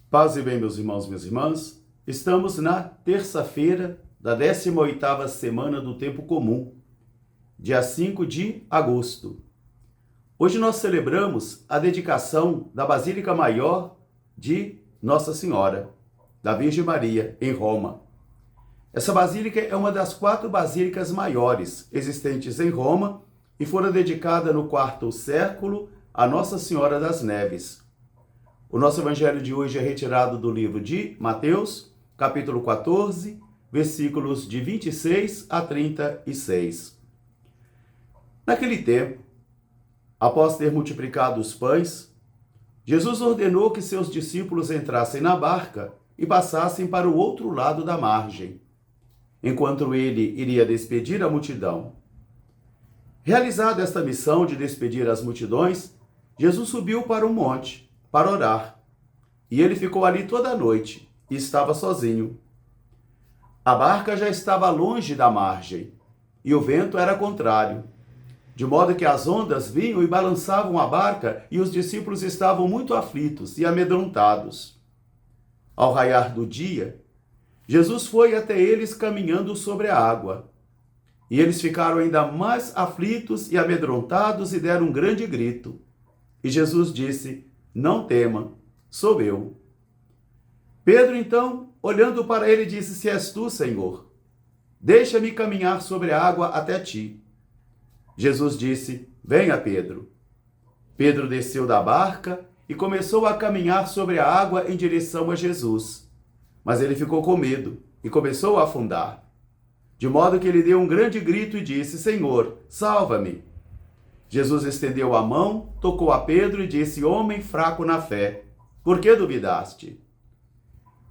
Paz e bem, meus irmãos e minhas irmãs. Estamos na terça-feira da 18ª semana do Tempo Comum, dia 5 de agosto. Hoje nós celebramos a dedicação da Basílica Maior de Nossa Senhora, da Virgem Maria, em Roma. Essa basílica é uma das 4 basílicas maiores existentes em Roma e fora dedicada no 4º século a Nossa Senhora das Neves. O nosso evangelho de hoje é retirado do livro de Mateus, capítulo 14, versículos de 26 a 36. Naquele tempo, após ter multiplicado os pães, Jesus ordenou que seus discípulos entrassem na barca e passassem para o outro lado da margem, enquanto ele iria despedir a multidão. Realizada esta missão de despedir as multidões, Jesus subiu para um monte para orar, e ele ficou ali toda a noite e estava sozinho. A barca já estava longe da margem e o vento era contrário, de modo que as ondas vinham e balançavam a barca e os discípulos estavam muito aflitos e amedrontados. Ao raiar do dia, Jesus foi até eles caminhando sobre a água. E eles ficaram ainda mais aflitos e amedrontados e deram um grande grito. E Jesus disse: "Não tema, sou eu." Pedro, então, olhando para ele, disse: "Se és tu, Senhor, deixa-me caminhar sobre a água até ti." Jesus disse: "Venha, Pedro." Pedro desceu da barca e começou a caminhar sobre a água em direção a Jesus. Mas ele ficou com medo e começou a afundar. De modo que ele deu um grande grito e disse: "Senhor, salva-me." Jesus estendeu a mão, tocou a Pedro e disse: "Homem fraco na fé, por que duvidaste?"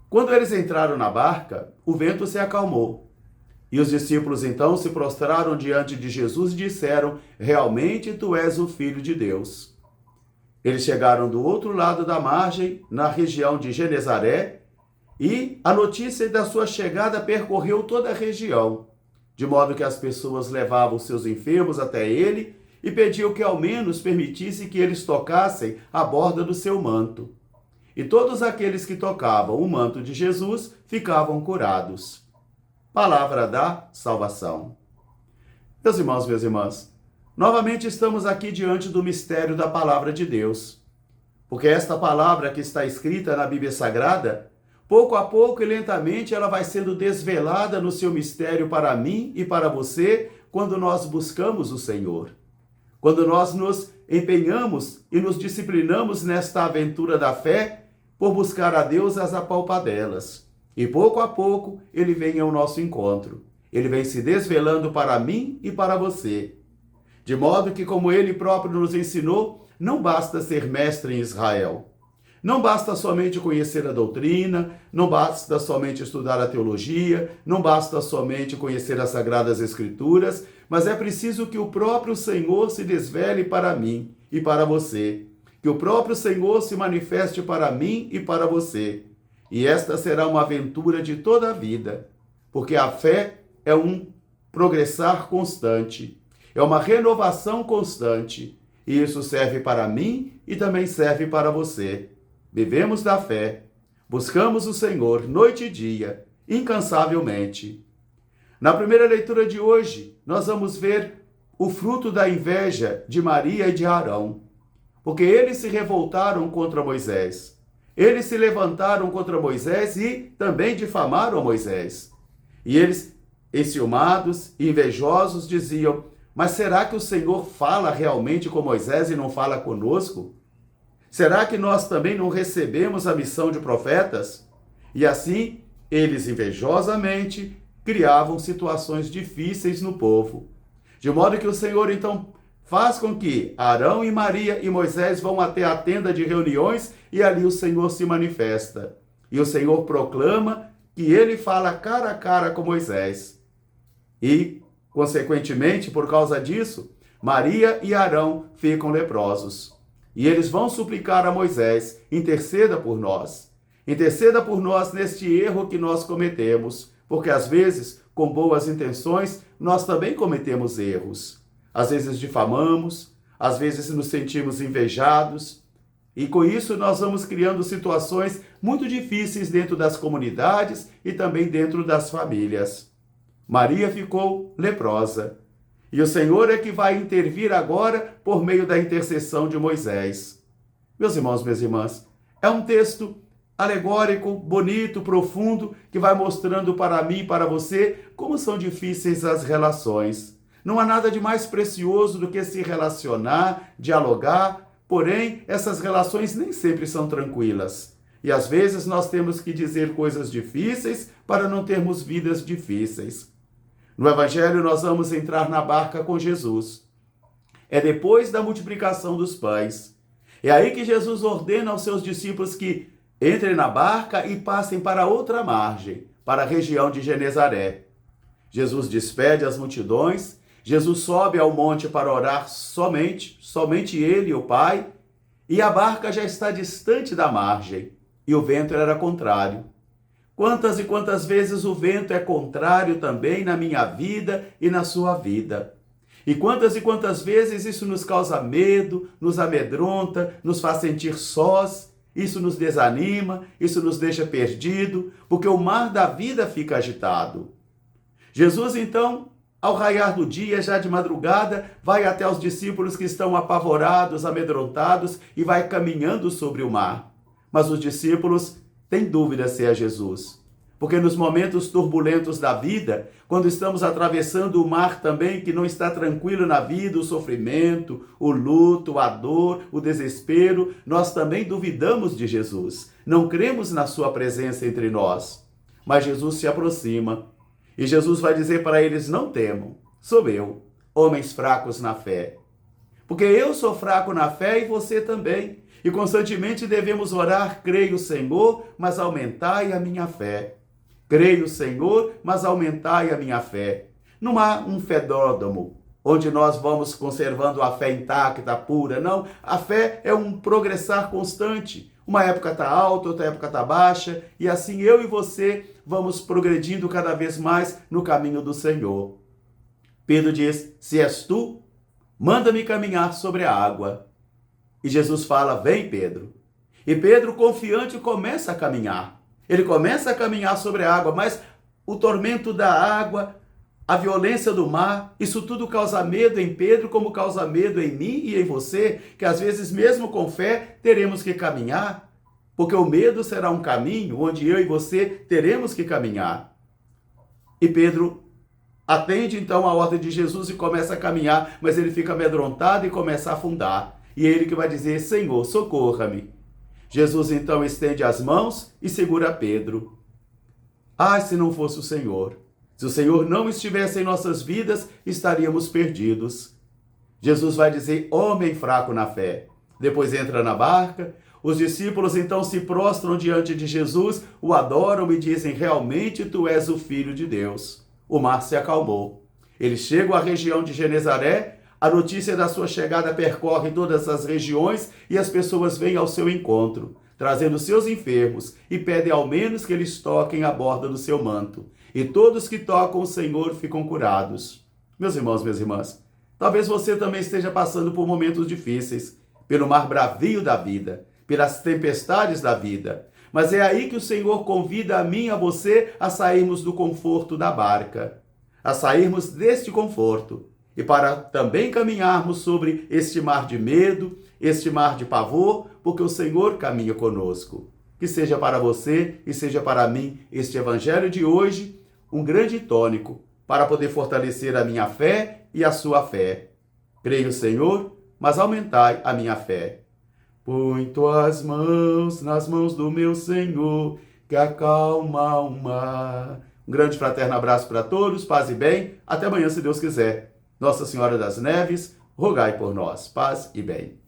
Quando eles entraram na barca, o vento se acalmou. E os discípulos então se prostraram diante de Jesus e disseram: "Realmente tu és o Filho de Deus." Eles chegaram do outro lado da margem, na região de Genezaré, e a notícia da sua chegada percorreu toda a região, de modo que as pessoas levavam seus enfermos até ele e pediam que ao menos permitisse que eles tocassem a borda do seu manto. E todos aqueles que tocavam o manto de Jesus ficavam curados. Palavra da salvação. Meus irmãos, minhas irmãs, novamente estamos aqui diante do mistério da palavra de Deus. Porque esta palavra que está escrita na Bíblia Sagrada, pouco a pouco e lentamente ela vai sendo desvelada no seu mistério para mim e para você quando nós buscamos o Senhor. Quando nós nos empenhamos e nos disciplinamos nesta aventura da fé por buscar a Deus às apalpadelas. E pouco a pouco ele vem ao nosso encontro. Ele vem se desvelando para mim e para você. De modo que, como ele próprio nos ensinou, não basta ser mestre em Israel. Não basta somente conhecer a doutrina, não basta somente estudar a teologia, não basta somente conhecer as Sagradas Escrituras, mas é preciso que o próprio Senhor se desvele para mim e para você. Que o próprio Senhor se manifeste para mim e para você. E esta será uma aventura de toda a vida, porque a fé é um progressar constante, é uma renovação constante, e isso serve para mim e também serve para você. Vivemos da fé, buscamos o Senhor noite e dia, incansavelmente. Na primeira leitura de hoje, nós vamos ver o fruto da inveja de Maria e de Arão, porque eles se revoltaram contra Moisés. Eles se levantaram contra Moisés e também difamaram Moisés. E eles, enciumados e invejosos, diziam: "Mas será que o Senhor fala realmente com Moisés e não fala conosco? Será que nós também não recebemos a missão de profetas?" E assim, eles invejosamente criavam situações difíceis no povo. De modo que o Senhor então faz com que Arão e Maria e Moisés vão até a tenda de reuniões e ali o Senhor se manifesta. E o Senhor proclama que ele fala cara a cara com Moisés. E, consequentemente, por causa disso, Maria e Arão ficam leprosos. E eles vão suplicar a Moisés: "Interceda por nós. Interceda por nós neste erro que nós cometemos." Porque às vezes, com boas intenções, nós também cometemos erros. Às vezes difamamos, às vezes nos sentimos invejados. E com isso nós vamos criando situações muito difíceis dentro das comunidades e também dentro das famílias. Maria ficou leprosa. E o Senhor é que vai intervir agora por meio da intercessão de Moisés. Meus irmãos, minhas irmãs, é um texto alegórico, bonito, profundo, que vai mostrando para mim e para você como são difíceis as relações. Não há nada de mais precioso do que se relacionar, dialogar, porém, essas relações nem sempre são tranquilas. E às vezes nós temos que dizer coisas difíceis para não termos vidas difíceis. No Evangelho nós vamos entrar na barca com Jesus. É depois da multiplicação dos pães. É aí que Jesus ordena aos seus discípulos que entrem na barca e passem para outra margem, para a região de Genezaré. Jesus despede as multidões, Jesus sobe ao monte para orar somente ele e o Pai, e a barca já está distante da margem, e o vento era contrário. Quantas e quantas vezes o vento é contrário também na minha vida e na sua vida. E quantas vezes isso nos causa medo, nos amedronta, nos faz sentir sós, isso nos desanima, isso nos deixa perdido, porque o mar da vida fica agitado. Jesus, então, ao raiar do dia, já de madrugada, vai até os discípulos que estão apavorados, amedrontados, e vai caminhando sobre o mar. Mas os discípulos têm dúvida se é Jesus. Porque nos momentos turbulentos da vida, quando estamos atravessando o mar também, que não está tranquilo na vida, o sofrimento, o luto, a dor, o desespero, nós também duvidamos de Jesus. Não cremos na sua presença entre nós. Mas Jesus se aproxima. E Jesus vai dizer para eles: não temam, sou eu, homens fracos na fé. Porque eu sou fraco na fé e você também. E constantemente devemos orar: creio, Senhor, mas aumentai a minha fé. Creio, Senhor, mas aumentai a minha fé. Não há um fedódromo onde nós vamos conservando a fé intacta, pura. Não, a fé é um progressar constante. Uma época está alta, outra época está baixa, e assim eu e você vamos progredindo cada vez mais no caminho do Senhor. Pedro diz: se és tu, manda-me caminhar sobre a água. E Jesus fala: vem, Pedro. E Pedro, confiante, começa a caminhar. Ele começa a caminhar sobre a água, mas o tormento da água, a violência do mar, isso tudo causa medo em Pedro, como causa medo em mim e em você, que às vezes, mesmo com fé, teremos que caminhar, porque o medo será um caminho onde eu e você teremos que caminhar. E Pedro atende então a ordem de Jesus e começa a caminhar, mas ele fica amedrontado e começa a afundar. E é ele que vai dizer: Senhor, socorra-me. Jesus então estende as mãos e segura Pedro. Ah, se não fosse o Senhor! Se o Senhor não estivesse em nossas vidas, estaríamos perdidos. Jesus vai dizer: homem fraco na fé. Depois entra na barca. Os discípulos então se prostram diante de Jesus, o adoram e dizem: realmente tu és o Filho de Deus. O mar se acalmou. Eles chegam à região de Genezaré. A notícia da sua chegada percorre todas as regiões e as pessoas vêm ao seu encontro, trazendo seus enfermos e pedem ao menos que eles toquem a borda do seu manto. E todos que tocam o Senhor ficam curados. Meus irmãos, minhas irmãs, talvez você também esteja passando por momentos difíceis, pelo mar bravio da vida, pelas tempestades da vida. Mas é aí que o Senhor convida a mim e a você a sairmos do conforto da barca, a sairmos deste conforto e para também caminharmos sobre este mar de medo, este mar de pavor, porque o Senhor caminha conosco. Que seja para você e seja para mim este evangelho de hoje um grande tônico para poder fortalecer a minha fé e a sua fé. Creio, Senhor, mas aumentai a minha fé. Põe tuas mãos nas mãos do meu Senhor, que acalma o mar. Um grande fraterno abraço para todos, paz e bem. Até amanhã, se Deus quiser. Nossa Senhora das Neves, rogai por nós. Paz e bem.